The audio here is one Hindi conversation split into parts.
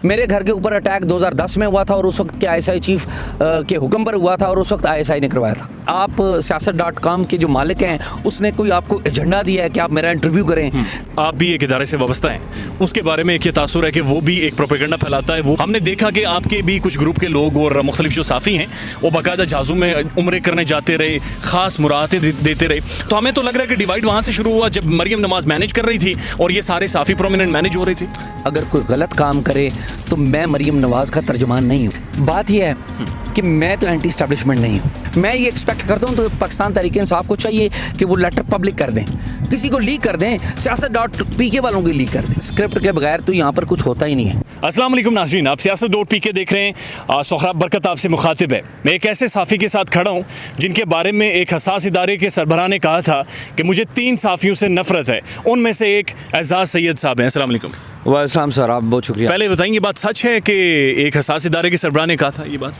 मेरे घर के ऊपर अटैक 2010 में हुआ था और उस वक्त के आईएसआई चीफ के हुक्म पर हुआ था और उस वक्त आईएसआई ने करवाया था। आप siyaset.com के जो मालिक हैं उसने कोई आपको एजेंडा दिया है कि आप मेरा इंटरव्यू करें? आप भी एक इदारे से वाबस्ता हैं, उसके बारे में एक ये तासुर है कि वो भी एक प्रोपेगेंडा फैलाता है। वो हमने देखा कि आपके भी कुछ ग्रुप के लोग और मुख्तलिफ जो साफ़ी हैं वो बाकायदा जहाज़ों में उम्रे करने जाते रहे, ख़ास मुराहतें देते रहे। तो हमें तो लग रहा है कि डिवाइड वहाँ से शुरू हुआ जब मरियम नवाज़ मैनेज कर रही थी और ये सारे साफ़ी प्रोमिनेंट मैनेज हो रहे थे। अगर कोई गलत काम करे तो मैं मरियम नवाज़ का तर्जुमान नहीं हूँ। बात यह है कि मैं तो एंटी एस्टैब्लिशमेंट नहीं हूँ। मैं ये एक्सपेक्ट करता हूँ तो पाकिस्तान तहरीक इंसाफ को चाहिए कि वो लेटर पब्लिक कर दें, किसी को लीक कर दें, siyaset.pk वालों की लीक कर दें। स्क्रिप्ट के बगैर तो यहाँ पर कुछ होता ही नहीं है। अस्सलाम वालेकुम नाज़रीन, आप siyaset.pk देख रहे हैं। सोहराब बरकत आपसे मुखातिब है। मैं एक ऐसे साफ़ी के साथ खड़ा हूँ जिनके बारे में एक हसास इदारे के सरबराह ने कहा था कि मुझे 3 साफ़ियों से नफरत है। उनमें से एक एजाज सैयद साहब हैं। अस्सलाम वालेकुम। वालेकुम सर, आप बहुत शुक्रिया। पहले बताएंगे बात सच है कि एक हसास इदारे के सरबराह ने कहा था ये बात?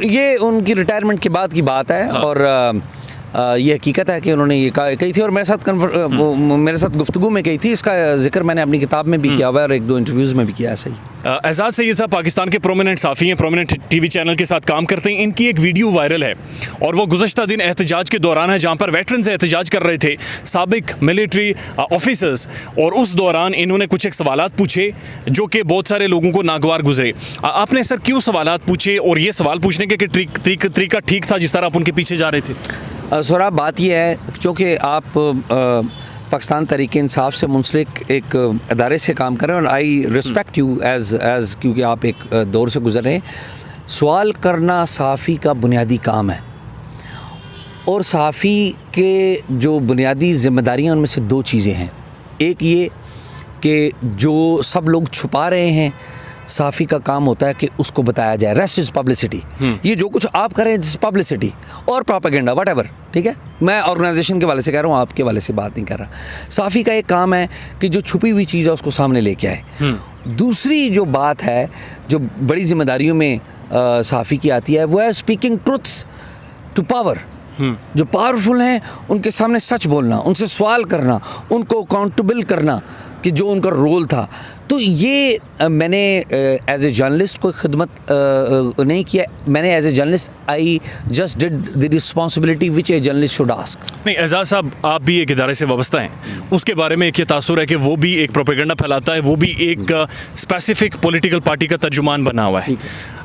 ये उनकी रिटायरमेंट के बाद की बात है। हाँ। और ये हकीकत है कि उन्होंने ये कही थी और मेरे साथ गुफ्तगू में कही थी। इसका जिक्र मैंने अपनी किताब में भी किया हुआ है और 1-2 इंटरव्यूज़ में भी किया है। सही। एजाज सैयद साहब पाकिस्तान के प्रोमिनेंट साफ़ी हैं, प्रोमिनेंट टीवी चैनल के साथ काम करते हैं। इनकी एक वीडियो वायरल है और वो गुज़श्ता दिन एहतजाज के दौरान है जहाँ पर वेटरन से एहतजाज कर रहे थे साबिक मिलिट्री ऑफिसर्स, और उस दौरान इन्होंने कुछ एक सवालात पूछे जो कि बहुत सारे लोगों को नागवार गुजरे। आपने सर क्यों सवालात पूछे और ये सवाल पूछने के तरीका ठीक था जिस तरह आप उनके पीछे जा रहे थे? सोहराब, बात यह है क्योंकि आप पाकिस्तान तहरीक इंसाफ से मुंसलिक एक अदारे से काम कर रहे हैं और आई रिस्पेक्ट यू एज क्योंकि आप एक दौर से गुजर रहे हैं। सवाल करना सहाफ़ी का बुनियादी काम है और सहाफ़ी के जो बुनियादी ज़िम्मेदारियाँ उनमें से 2 चीज़ें हैं। एक ये कि जो सब लोग छुपा रहे हैं, साफ़ी का काम होता है कि उसको बताया जाए। Rest is publicity. ये जो कुछ आप करें इस पब्लिसिटी और प्रोपेगेंडा व्हाटएवर, ठीक है। मैं ऑर्गेनाइजेशन के वाले से कह रहा हूँ, आपके वाले से बात नहीं कर रहा। साफ़ी का एक काम है कि जो छुपी हुई चीज़ है उसको सामने लेके आए। दूसरी जो बात है जो बड़ी जिम्मेदारियों में साफ़ी की आती है वो है स्पीकिंग ट्रुथ टू पावर। जो पावरफुल हैं उनके सामने सच बोलना, उनसे सवाल करना, उनको अकाउंटेबल करना कि जो उनका रोल था। तो ये मैंने एज ए जर्नलिस्ट कोई खिदमत नहीं किया। मैंने as a journalist I just did the responsibility which a journalist should ask. नहीं एजाज साहब, आप भी एक इदारे से वाबस्ता हैं, उसके बारे में एक ये तासुर है कि वो भी एक प्रोपेगेंडा फैलाता है, वो भी एक स्पेसिफिक पॉलिटिकल पार्टी का तर्जुमान बना हुआ है।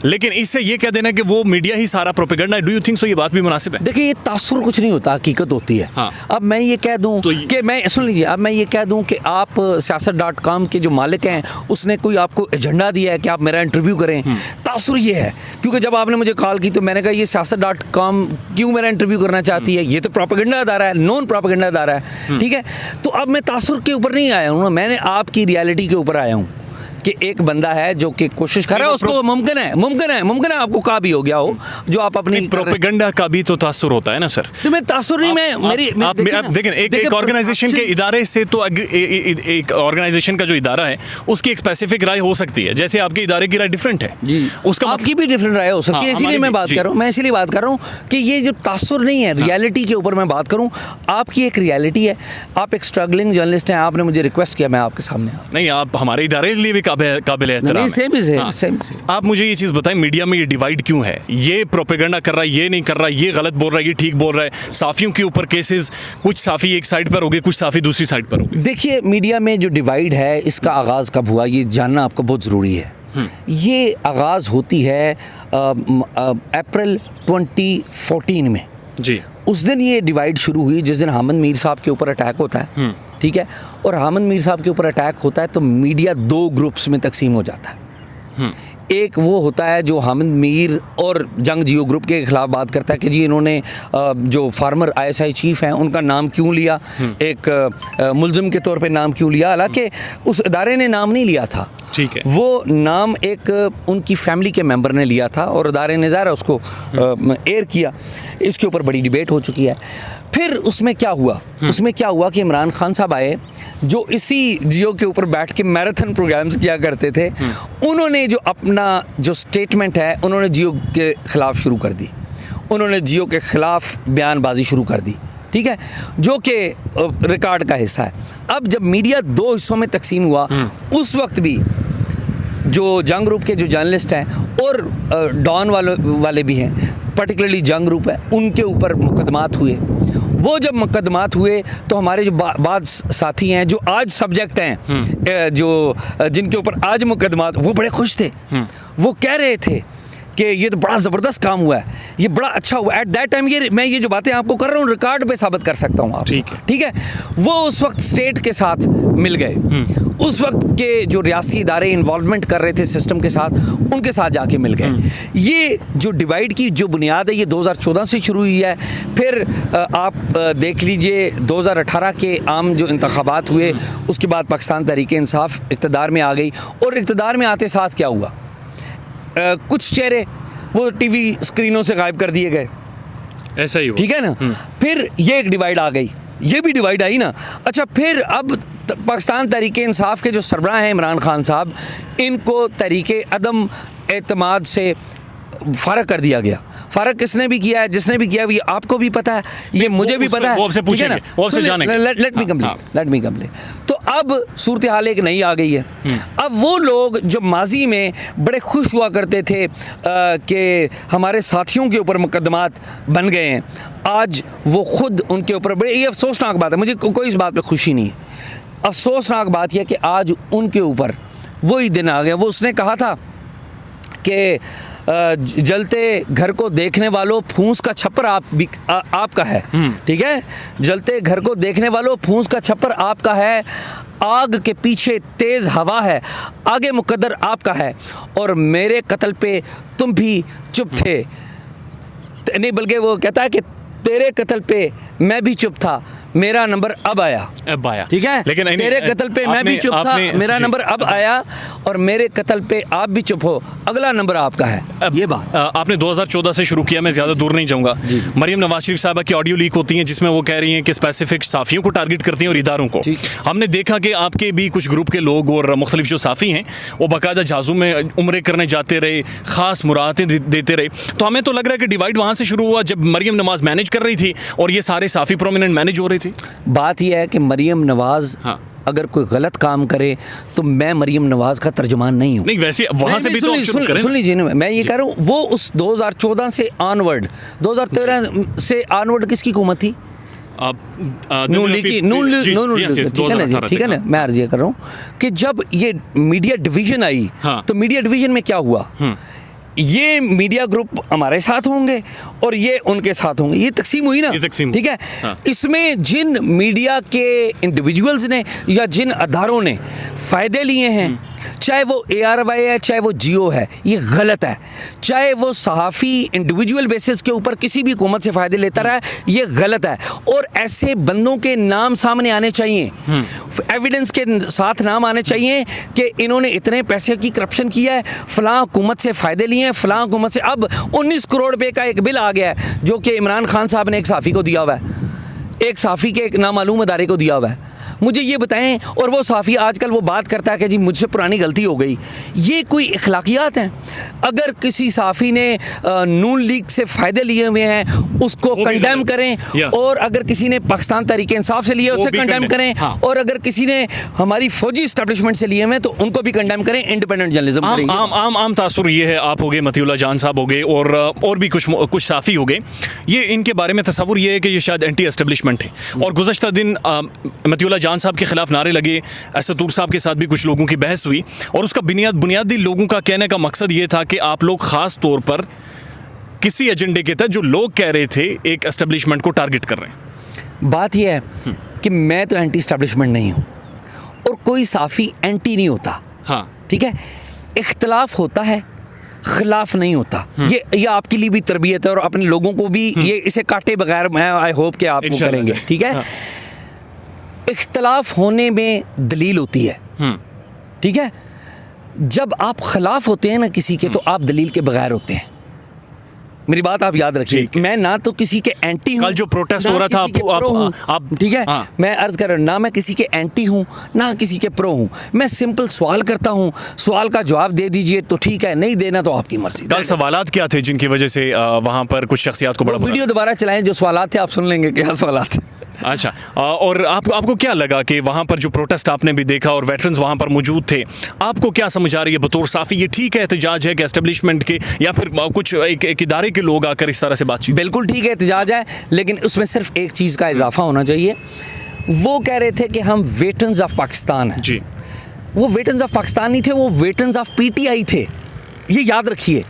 लेकिन इससे ये कह देना कि वो मीडिया ही सारा प्रोपेगेंडा है, डू यू थिंक सो ये बात भी मुनासिब है? देखिए, ये तासुर कुछ नहीं होता, हकीकत होती है। हाँ। अब मैं ये कह दूं तो कि मैं सुन लीजिए, अब मैं ये कह दूं कि आप siyaset.com के जो मालिक हैं उसने कोई आपको एजेंडा दिया है कि आप मेरा इंटरव्यू करें। तासुर ये है क्योंकि जब आपने मुझे कॉल की तो मैंने कहा ये siyaset.com क्यों मेरा इंटरव्यू करना चाहती है? ये तो प्रोपेगेंडा अदारा है, नॉन प्रोपेगेंडा अदारा है, ठीक है। तो अब मैं तासुर के ऊपर नहीं आया हूँ, मैंने आपकी रियलिटी के ऊपर आया हूँ कि एक बंदा है जो कि कोशिश कर रहा है, उसको मुमकिन है आपको का भी हो गया हो जो आप अपनी प्रोपेगेंडा का भी तो तासुर होता है ना सर। तो मैं तासुर नहीं, आप देखें एक ऑर्गेनाइजेशन के इदारे से तो एक ऑर्गेनाइजेशन का जो इदारा है उसकी एक स्पेसिफिक राय हो सकती है, जैसे आपके इदारे की राय डिफरेंट है जी, उसका आपकी भी डिफरेंट राय हो सकती है। इसीलिए मैं बात कर रहा हूँ, मैं इसीलिए बात कर रहा हूँ कि ये जो तासुर नहीं है, रियलिटी के ऊपर मैं बात करूँ। आपकी एक रियलिटी है, आप एक स्ट्रगलिंग जर्नलिस्ट हैं, आपने मुझे रिक्वेस्ट किया, मैं आपके सामने। नहीं, आप हमारे इदारे के लिए भी काबिल एहतराम है। आप मुझे ये चीज़ बताएं, मीडिया में ये डिवाइड क्यों है? ये प्रोपेगेंडा कर रहा है, ये नहीं कर रहा, ये गलत बोल रहा है, ये ठीक बोल रहा है। साफ़ियों के ऊपर केसेस, कुछ साफ़ी एक साइड पर हो गए, कुछ साफ़ी दूसरी साइड पर हो गए। देखिए, मीडिया में जो डिवाइड है इसका आगाज़ कब हुआ ये जानना आपको बहुत ज़रूरी है। ये आगाज़ होती है अप्रैल 2014 में जी। उस दिन ये डिवाइड शुरू हुई जिस दिन हामिद मीर साहब के ऊपर अटैक होता है, ठीक है। और हामिद मीर साहब के ऊपर अटैक होता है तो मीडिया 2 ग्रुप्स में तकसीम हो जाता है। एक वो होता है जो हामिद मीर और जंग जियो ग्रुप के खिलाफ बात करता है कि जी इन्होंने जो फार्मर आईएसआई चीफ हैं उनका नाम क्यों लिया, एक मुल्ज़िम के तौर पे नाम क्यों लिया, हालांकि उस इदारे ने नाम नहीं लिया था, ठीक है। वो नाम एक उनकी फैमिली के मेंबर ने लिया था और इदारे ने ज़ाहिर उसको एयर किया। इसके ऊपर बड़ी डिबेट हो चुकी है। फिर उसमें क्या हुआ कि इमरान खान साहब आए जो इसी जियो के ऊपर बैठ के मैराथन प्रोग्राम्स किया करते थे। उन्होंने जो अपना जो स्टेटमेंट है उन्होंने जियो के ख़िलाफ़ शुरू कर दी, उन्होंने जियो के ख़िलाफ़ बयानबाजी शुरू कर दी, ठीक है, जो कि रिकॉर्ड का हिस्सा है। अब जब मीडिया 2 हिस्सों में तकसीम हुआ उस वक्त भी जो जंग ग्रुप के जो जर्नलिस्ट हैं और डॉन वाले भी हैं, पर्टिकुलरली जंग ग्रुप है, उनके ऊपर मुकदमात हुए। वो जब मुकदमात हुए तो हमारे जो बाद साथी हैं जो आज सब्जेक्ट हैं, जो जिनके ऊपर आज मुकदमात, वो बड़े खुश थे। वो कह रहे थे कि ये तो बड़ा ज़बरदस्त काम हुआ है, ये बड़ा अच्छा हुआ। एट दैट टाइम मैं ये जो बातें आपको कर रहा हूँ रिकॉर्ड पे साबित कर सकता हूँ आप, ठीक है। वो उस वक्त स्टेट के साथ मिल गए, उस वक्त के जो रियासी इदारे इन्वॉल्वमेंट कर रहे थे सिस्टम के साथ, उनके साथ जाके मिल गए। ये जो डिवाइड की जो बुनियाद है ये 2014 से शुरू हुई है। फिर आप देख लीजिए 2018 के आम जो इंतखाबात हुए, उसके बाद पाकिस्तान तहरीक इंसाफ इक़्तिदार में आ गई, और इक़्तिदार में आते साथ क्या हुआ, कुछ चेहरे वो टीवी स्क्रीनों से गायब कर दिए गए, ऐसा ही हुआ, ठीक है ना। फिर ये एक डिवाइड आ गई, ये भी डिवाइड आई ना। अच्छा, फिर अब पाकिस्तान तहरीक इंसाफ के जो सरबराह हैं इमरान खान साहब, इनको तहरीक अदम एतमाद से फ़ारग कर दिया गया। फ़ारग किसने भी किया है, जिसने भी किया है, ये आपको भी पता है, ये मुझे भी पता है, वो आपसे पूछेंगे, वो आपसे जानेंगे। Let me complete. तो अब सूरत हाल एक नई आ गई है। अब वो लोग जो माजी में बड़े खुश हुआ करते थे कि हमारे साथियों के ऊपर मुकदमात बन गए हैं, आज वो खुद उनके ऊपर बड़े, ये अफसोसनाक बात है, मुझे कोई इस बात पर खुशी नहीं है। अफसोसनाक बात यह कि आज उनके ऊपर वही दिन आ गए। वो उसने कहा था कि जलते घर को देखने वालों फूंस का छप्पर आपका है, ठीक है। जलते घर को देखने वालों फूंस का छप्पर आपका है, आग के पीछे तेज हवा है, आगे मुकद्दर आपका है, और मेरे कत्ल पे तुम भी चुप थे। नहीं, बल्कि वो कहता है कि तेरे कत्ल पे मैं भी चुप था, मेरा नंबर अब आया, ठीक है। लेकिन तेरे कत्ल पे मैं भी चुप था, मेरा नंबर अब आया, और मेरे कत्ल पे आप भी चुप हो, अगला नंबर आपका है। ये बात आपने 2014 से शुरू किया, मैं ज़्यादा दूर नहीं जाऊंगा। मरियम नवाज शरीफ साहबा की ऑडियो लीक होती हैं जिसमें वो कह रही हैं कि स्पेसिफिक साफ़ियों को टारगेट करती हैं और इदारों को। हमने देखा कि आपके भी कुछ ग्रुप के लोग और मुख्तलिफ जो साफ़ी हैं वो बाकायदा जहाज़ों में उम्रे करने जाते रहे, ख़ास मुराहतें देते रहे। तो हमें तो लग रहा है कि डिवाइड वहाँ से शुरू हुआ जब मरियम नवाज मैनेज कर रही थी और ये सारे साफ़ी प्रोमिनेंट मैनेज हो रहे थे। बात यह है कि मरियम नवाज अगर कोई गलत काम करे तो मैं मरियम नवाज का तर्जुमान नहीं हूँ। नहीं, वैसे वहाँ से भी तो सुन लीजिए, मैं ये कह रहा हूँ, वो उस 2014 से ऑनवर्ड, 2013 से ऑनवर्ड किसकी हुकूमत थी? नून लीग की, ठीक है ना। मैं अर्ज ये कर रहा हूँ कि जब ये मीडिया डिवीजन आई, तो मीडिया डिवीजन में क्या हुआ, ये मीडिया ग्रुप हमारे साथ होंगे और ये उनके साथ होंगे, ये तकसीम हुई ना, ठीक है। इसमें जिन मीडिया के इंडिविजुअल्स ने या जिन अदारों ने फ़ायदे लिए हैं, चाहे वो ARY है, चाहे वो जियो है, ये गलत है। चाहे वो सहाफ़ी इंडिविजुअल बेसिस के ऊपर किसी भी हुकूमत से फ़ायदे लेता रहा है, ये गलत है। और ऐसे बंदों के नाम सामने आने चाहिए, एविडेंस के साथ नाम आने चाहिए कि इन्होंने इतने पैसे की करप्शन किया है, फ़लाँ हुकूमत से फ़ायदे लिए हैं, फ़लाँ हुकूमत से। अब 19 करोड़ रुपये का एक बिल आ गया है जो कि इमरान खान साहब ने एक साफ़ी को दिया हुआ है, एक साफ़ी के एक नामालूम अदारे को दिया हुआ है। मुझे ये बताएं, और वो साफ़ी आजकल वो बात करता है कि जी मुझसे पुरानी गलती हो गई। ये कोई अखलाकियात हैं? अगर किसी साफ़ी ने नून लीग से फ़ायदे लिए हुए हैं उसको कंडेम करें, और अगर किसी ने पाकिस्तान तहरीक इंसाफ से लिए उसे कंडेम करें, और अगर किसी ने हमारी फ़ौजी इस्टेब्लिशमेंट से लिए हुए तो उनको भी कंडेम करें। इंडिपेंडेंट जर्नलिज्म आम तासुर ये है, आप हो गए, मतीउल्लाह जान साहब हो गए, और भी कुछ साफ़ी हो गए, ये इनके बारे में तस्वुर ये है कि ये शायद एंटी एस्टेब्लिशमेंट है। और गुज़श्ता दिन मतीउल्लाह जान साहब के खिलाफ नारे लगे, असदुर साहब के साथ भी कुछ लोगों की बहस हुई, और उसका बुनियादी लोगों का कहने का मकसद ये था कि आप लोग ख़ास तौर पर किसी एजेंडे के तहत जो लोग कह रहे थे एक एस्टेब्लिशमेंट को टारगेट कर रहे हैं। बात यह है कि मैं तो एंटी एस्टेब्लिशमेंट नहीं हूँ और कोई साफ़ी एंटी नहीं होता, ठीक है। इख्तलाफ होता है, खिलाफ नहीं होता। ये आपके लिए भी तरबियत है और अपने लोगों को भी ये इसे काटे बगैर मैं आई होप कि आप वो करेंगे, ठीक है। इख्तलाफ होने में दलील होती है, ठीक है। जब आप खिलाफ होते हैं ना किसी के, तो आप दलील के बगैर होते हैं। मेरी बात आप याद रखिए, मैं ना तो किसी के एंटी हूँ, कल जो प्रोटेस्ट हो रहा था आप ठीक है, मैं अर्ज कर रहा हूँ, ना मैं किसी के एंटी हूँ ना किसी के प्रो हूँ। मैं सिंपल सवाल करता हूँ, सवाल का जवाब दे दीजिए तो ठीक है, नहीं देना तो आपकी मर्जी। कल सवालात क्या थे जिनकी वजह से वहाँ पर कुछ शख्सियात को बड़ा वीडियो दोबारा चलाएं, जो सवालात थे आप सुन लेंगे क्या सवालात थे। अच्छा, और आपको क्या लगा कि वहाँ पर जो प्रोटेस्ट आपने भी देखा और वेटरन्स वहाँ पर मौजूद थे, आपको क्या समझ आ रही है बतौर साफ़ी, ये ठीक है एहतजाज है कि एस्टेब्लिशमेंट के, या फिर कुछ एक इदारे के लोग आकर इस तरह से बातचीत? बिल्कुल ठीक है, एहतजाज है, लेकिन उसमें सिर्फ एक चीज़ का इजाफा होना चाहिए। वो कह रहे थे कि हम वेटरन्स ऑफ पाकिस्तान हैं। जी, वो वेटरन्स ऑफ पाकिस्तान नहीं थे, वो वेटरन्स ऑफ पीटीआई थे, ये याद रखिए।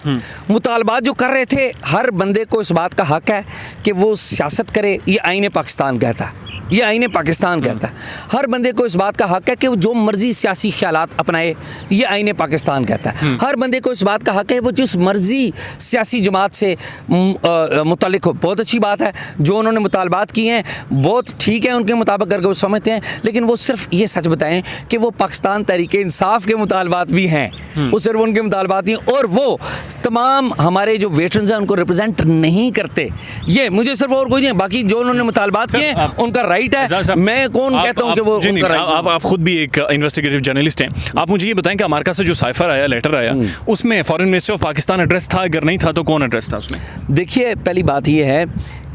मुतालबात जो कर रहे थे, हर बंदे को इस बात का हक है कि वो सियासत करे, ये आईने पाकिस्तान कहता है, ये आईने पाकिस्तान कहता है। हर बंदे को इस बात का हक है कि वो जो मर्जी सियासी ख्यालात अपनाए, ये आईने पाकिस्तान कहता है। हर बंदे को इस बात का हक है वो जिस मर्जी सियासी जमात से मुतल्लिक हो। बहुत अच्छी बात है, जो उन्होंने मुतालबात किए हैं बहुत ठीक है, उनके मुताबिक करके वो समझते हैं, लेकिन वो सिर्फ ये सच बताएं कि वो पाकिस्तान तहरीक इंसाफ के मुतालबात भी हैं, वो सिर्फ उनके मुतालबात नहीं, और वो तमाम हमारे जो वेटरन्स हैं उनको रिप्रेजेंट नहीं करते। ये मुझे सिर्फ और कोई नहीं है, बाकी जो उन्होंने मुतालबात किए उनका राइट है। मैं कौन कहता हूँ कि वो उनका राइट। आप खुद भी एक इन्वेस्टिगेटिव जर्नलिस्ट हैं, आप मुझे ये बताएं कि अमेरिका से जो साइफर आया, लेटर आया, उसमें foreign minister of Pakistan address था? अगर नहीं था तो कौन एड्रेस था उसमें? देखिए, पहली बात ये है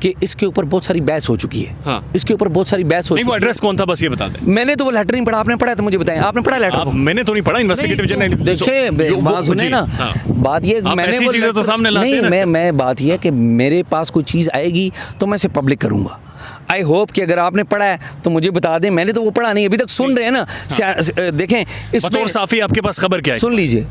कि इसके ऊपर बहुत सारी बहस हो चुकी है। हाँ। इसके ऊपर बहुत सारी बहस हो चुकी है। वो एड्रेस कौन था बस ये बता दें। मैंने तो वो लेटर नहीं पढ़ा, आपने पढ़ा तो मुझे बताएं, आपने पढ़ा लेटर? मैंने तो नहीं पढ़ा, इन्वेस्टिगेटिव जर्नलिस्ट। देखिए बात सुने ना, बात ये मैंने वो चीजें तो सामने लाते हैं। नहीं, मैं बात ये है कि मेरे पास कोई चीज़ आएगी तो मैं इसे पब्लिक करूँगा। आई होप कि अगर आपने पढ़ा है तो मुझे बता दें, मैंने तो वो पढ़ा नहीं, अभी तक सुन रहे हैं ना। देखें, इसमें साफी आपके पास खबर क्या है? सुन लीजिए,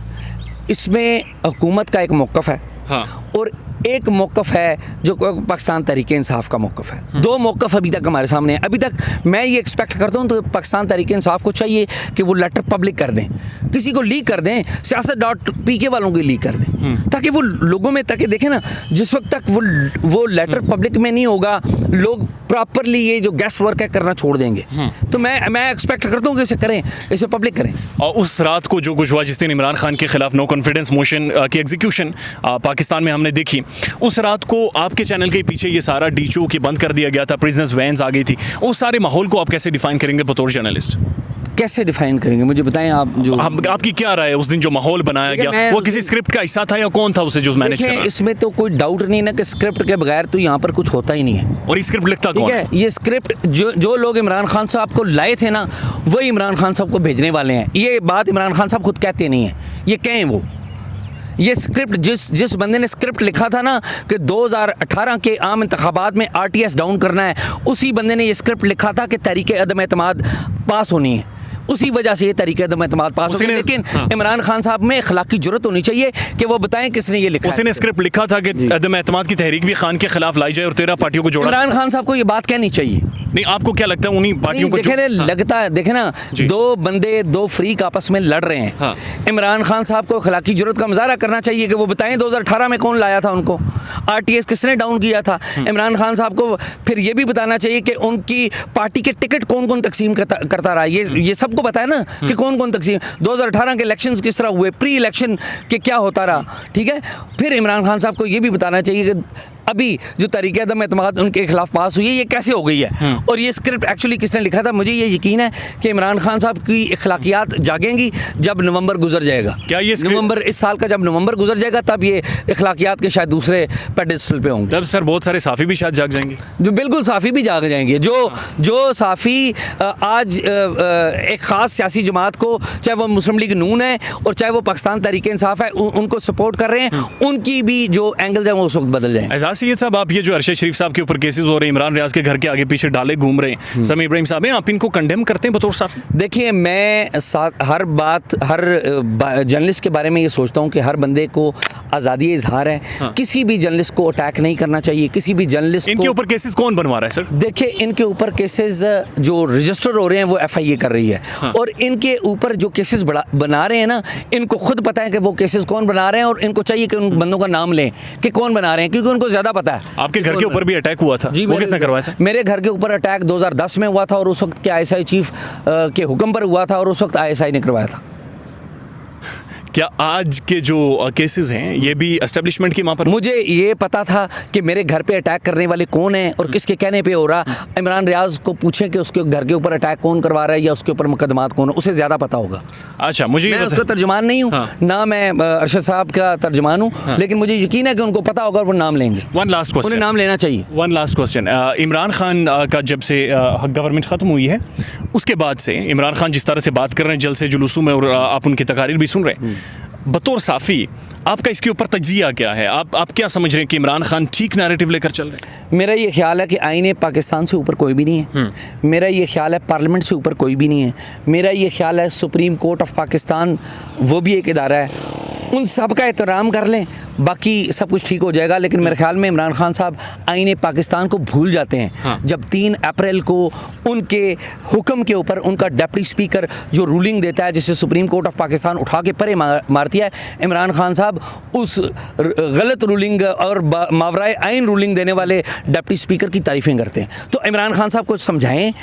इसमें हुकूमत का एक मौक़िफ़ है, हाँ, और एक मौक़िफ़ है जो पाकिस्तान तहरीक इंसाफ का मौक़िफ़ है। दो मौक़िफ़ अभी तक हमारे सामने है। अभी तक मैं ये एक्सपेक्ट करता हूँ तो पाकिस्तान तहरीक इंसाफ को चाहिए कि वो लेटर पब्लिक कर दें, किसी को लीक कर दें, siyaset.pk वालों को लीक कर दें, ताकि वो लोगों में, ताकि देखें ना, जिस वक्त तक वो लेटर पब्लिक में नहीं होगा, लोग प्रॉपरली ये जो गैस वर्क है करना छोड़ देंगे। तो मैं एक्सपेक्ट करता हूँ कि इसे करें, इसे पब्लिक करें। और उस रात को जो कुछ हुआ, जिस दिन इमरान खान के खिलाफ नो कॉन्फिडेंस मोशन की एग्जीक्यूशन पाकिस्तान में हमने देखी, उस रात को आपके चैनल के पीछे ये सारा डीचो की बंद कर दिया गया था, प्रिजनर्स वैन्स आ गई थी, उस सारे माहौल को आप कैसे डिफाइन करेंगे बतौर जर्नलिस्ट? कैसे डिफाइन करेंगे मुझे बताएं आप। जो आपकी क्या राय है, उस दिन जो माहौल बनाया गया वो किसी स्क्रिप्ट का हिस्सा था या कौन था उसे जो मैनेज कर रहा है? इसमें तो कोई डाउट नहीं ना कि स्क्रिप्ट के बगैर तो यहाँ पर कुछ होता ही नहीं है। और ये स्क्रिप्ट लिखता कौन है? ये स्क्रिप्ट जो लोग इमरान खान साहब को लाए थे ना, वही इमरान खान साहब को भेजने वाले हैं। ये बात इमरान खान साहब खुद कहते नहीं है, ये कहें वो। ये स्क्रिप्ट जिस बंदे ने स्क्रिप्ट लिखा था ना कि 2018 के आम इंतखाबात में RTS डाउन करना है, उसी बंदे ने ये स्क्रिप्ट लिखा था कि तहरीक अदम एतमाद पास होनी है। उसी वजह से ये तरीके अदम एतमाद पास हो गया। लेकिन इमरान खान साहब में अखलाकी जुर्रत होनी चाहिए कि वो बताएं किसने ये लिखा। उसने स्क्रिप्ट लिखा था कि अदम एतमाद की तहरीक भी खान के खिलाफ लाई जाए और 13 पार्टियों को जोड़ा। इमरान खान साहब को ये बात कहनी चाहिए। नहीं, आपको क्या लगता है उन्हीं पार्टियों को लगता है? देखे ना, दो बंदे, दो फ्रीक आपस में लड़ रहे हैं। इमरान खान साहब को अखलाकी जुर्रत का मुजाहरा करना चाहिए कि वो बताएं 2018 में कौन लाया था उनको, RTS किसने डाउन किया था। इमरान खान साहब को फिर ये भी बताना चाहिए कि उनकी पार्टी के टिकट कौन कौन तकसीम करता रहा। ये सबको बताया ना कि कौन कौन तकसीम, 2018 के इलेक्शंस किस तरह हुए, प्री इलेक्शन के क्या होता रहा, ठीक है। फिर इमरान खान साहब को ये भी बताना चाहिए कि अभी जो तरीके अदम एतमाद उनके खिलाफ पास हुई है, ये कैसे हो गई है, और ये स्क्रिप्ट एक्चुअली किसने लिखा था। मुझे ये यकीन है कि इमरान खान साहब की अखलाकियात जागेंगी जब नवंबर गुजर जाएगा। क्या ये नवंबर, इस साल का जब नवंबर गुजर जाएगा, तब ये अखलाकियात के शायद दूसरे पेडेस्टल पे होंगे। तब सर बहुत सारे साफ़ी भी शायद जाग जाएंगे। जो बिल्कुल साफ़ी भी जाग जाएंगे, जो साफ़ी आज एक ख़ास सियासी जमात को, चाहे वो मुस्लिम लीग नून है और चाहे वो पाकिस्तान तहरीक इंसाफ है, उनको सपोर्ट कर रहे हैं, उनकी भी जो एंगल्स हैं वो उस वक्त बदल जाएंगे। एजाज सैयद साहब, आप ये जो अरशद शरीफ साहब के ऊपर केसेस हो रहे हैं, इमरान रियाज के घर के आगे पीछे डाले घूम रहे हैं, समी इब्राहिम साहब हैं, आप इनको कंडेम करते हैं बतौर साफ़ी? देखिए, मैं हर जर्नलिस्ट के बारे में ये सोचता हूँ कि हर बंदे को आज़ादी इजहार है। किसी भी जर्नलिस्ट को अटैक नहीं करना चाहिए, किसी भी जर्नलिस्ट। इनके ऊपर केसेस कौन बनवा रहा है सर? देखिए, इनके ऊपर केसेस जो रजिस्टर हो रहे हैं वो FIA कर रही है। और इनके ऊपर जो केसेस बना रहे हैं ना, इनको खुद पता है कि वो केसेस कौन बना रहे हैं, और इनको चाहिए कि उन बंदों का नाम लें कि कौन बना रहे हैं, क्योंकि उनको ज़्यादा पता है। आपके घर के ऊपर भी अटैक हुआ था? जी, वो किसने करवाया था? मेरे घर के ऊपर अटैक 2010 में हुआ था, और उस वक्त के ISI चीफ के हुक्म पर हुआ था, और उस वक्त ISI ने करवाया था। क्या आज के जो केसेस हैं ये भी एस्टेब्लिशमेंट की वहाँ पर? मुझे ये पता था कि मेरे घर पे अटैक करने वाले कौन हैं और किसके कहने पे हो रहा। इमरान रियाज को पूछें कि उसके घर के ऊपर अटैक कौन करवा रहा है या उसके ऊपर मुकदमात कौन है, उसे ज़्यादा पता होगा। अच्छा, मुझे मैं उसका तर्जुमान नहीं हूँ, ना मैं अरशद साहब का तर्जुमान हूँ, लेकिन मुझे यकीन है कि उनको पता होगा, वो नाम लेंगे। वन लास्ट क्वेश्चन, उन्हें नाम लेना चाहिए। One last question, Imran Khan का जब से गवर्नमेंट ख़त्म हुई है उसके बाद से इमरान खान जिस तरह से बात कर रहे हैं जल से जुलूसों में, और आप उनकी तकारीर भी सुन रहे हैं, बतौर साफ़ी आपका इसके ऊपर तज्जिया क्या है? आप क्या समझ रहे हैं कि इमरान खान ठीक नैरेटिव लेकर चल रहे हैं? मेरा ये ख्याल है कि आईने पाकिस्तान से ऊपर कोई भी नहीं है। मेरा ये ख्याल है पार्लियामेंट से ऊपर कोई भी नहीं है। मेरा ये ख्याल है सुप्रीम कोर्ट ऑफ पाकिस्तान वो भी एक इदारा है, उन सब का एहतराम कर लें, बाकी सब कुछ ठीक हो जाएगा। लेकिन मेरे ख्याल में इमरान खान साहब आईने पाकिस्तान को भूल जाते हैं जब 3 अप्रैल को उनके हुक्म के ऊपर उनका डिप्टी स्पीकर जो रूलिंग देता है, जिसे सुप्रीम कोर्ट ऑफ पाकिस्तान उठा के परे मारती है, इमरान खान साहब उस गलत रूलिंग और मावराए आइन रूलिंग देने वाले डिप्टी स्पीकर की तारीफ़ें करते हैं। तो इमरान खान साहब को समझाएं,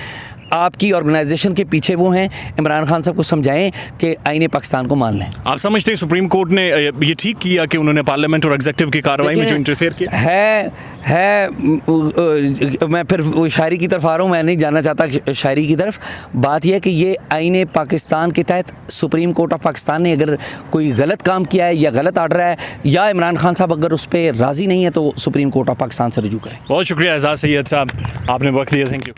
आपकी ऑर्गेनाइजेशन के पीछे वो हैं, इमरान खान साहब को समझाएं कि आईने पाकिस्तान को मान लें। आप समझते हैं सुप्रीम कोर्ट ने ये ठीक किया कि उन्होंने पार्लियामेंट और एग्जीक्यूटिव की कार्रवाई में जो इंटरफेयर किया मैं फिर वो शायरी की तरफ आ रहा हूँ, मैं नहीं जाना चाहता शायरी की तरफ। बात यह है कि ये आईने पाकिस्तान के तहत सुप्रीम कोर्ट ऑफ पाकिस्तान ने अगर कोई गलत काम किया है या गलत आर्डर है या इमरान खान साहब अगर उस पर राज़ी नहीं है तो सुप्रीम कोर्ट ऑफ पाकिस्तान से रुजू करें। बहुत शुक्रिया एजाज सैयद साहब, आपने वक्त दिया, थैंक यू।